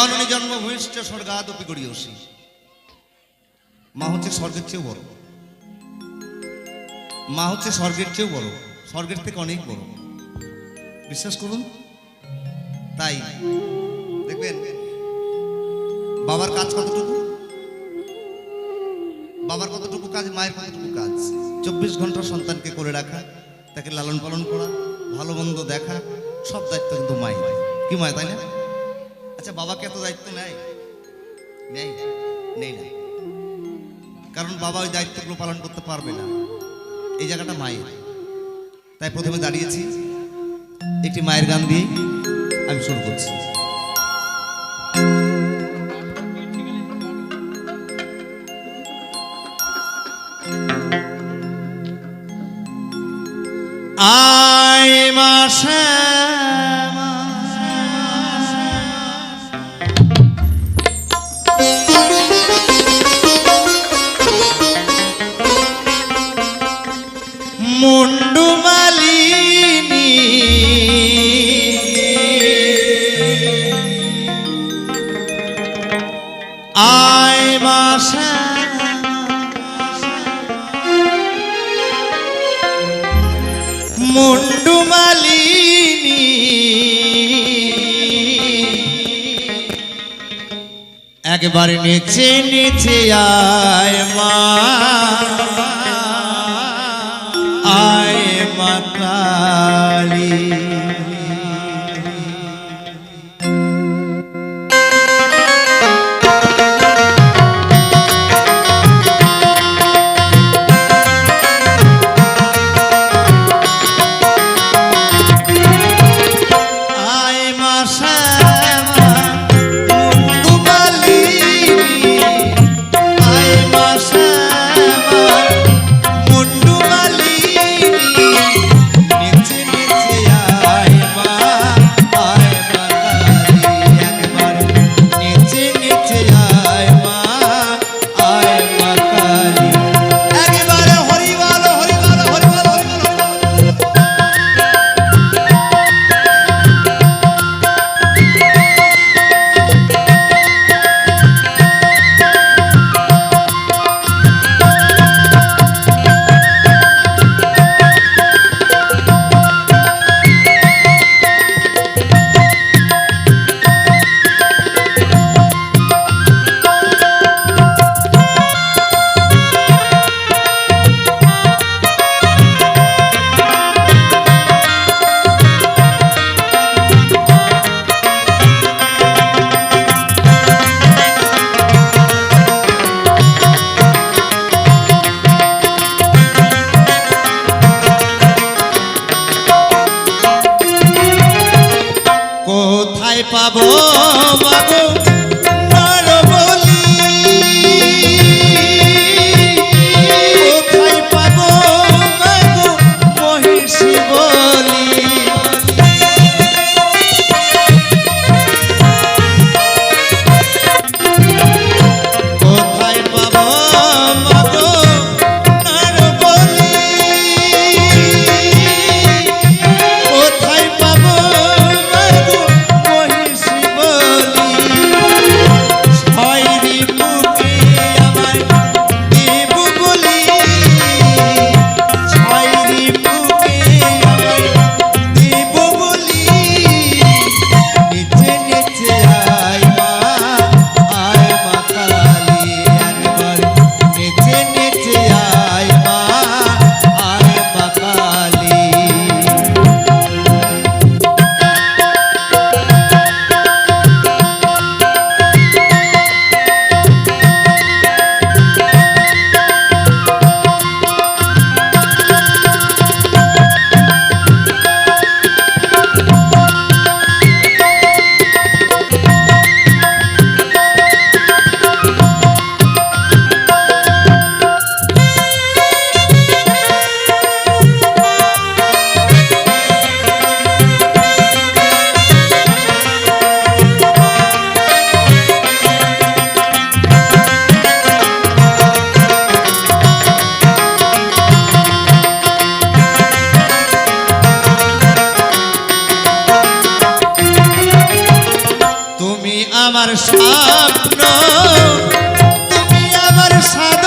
জননী জন্মভূমিষ্ঠ স্বর্গাদপি গড়িয়সী। মা হচ্ছে স্বর্গের চেয়েও বড়, মা হচ্ছে স্বর্গের চেয়েও বড়, স্বর্গের থেকে অনেক বড়, বিশ্বাস করুন। তাই দেখবেন বাবার কাজ কতটুকু, বাবার কতটুকু কাজ, মায়ের কতটুকু কাজ। 24 ঘন্টা সন্তানকে করে রাখা, তাকে লালন পালন করা, ভালো মন্দ দেখা, সব দায়িত্ব কিন্তু মায়ের। কি মায়, তাই না? আচ্ছা, বাবাকে এত দায়িত্ব নেয়? নেই, নেই না। কারণ বাবা ওই দায়িত্বগুলো পালন করতে পারবে না। এই জায়গাটা মায়ের। তাই প্রথমে দাঁড়িয়েছি একটি মায়ের গান দিয়ে আমি শুরু করছি। আয় মাসে মুন্ডু মালিনী, আয় মাসে মুন্ডু মালিনী, একবার নিচে নিচে আয় মা, আয় মা কালী। কোথায় পাবো মাগো নর বলি, কোথায় পাবো মাগো মহিষী বলি, কোথায় পাবো মাগো নর বলি, কোথায় পাবো মাগো মহিষী বলি। আমার স্বপ্ন, তুমি আমার সাথী।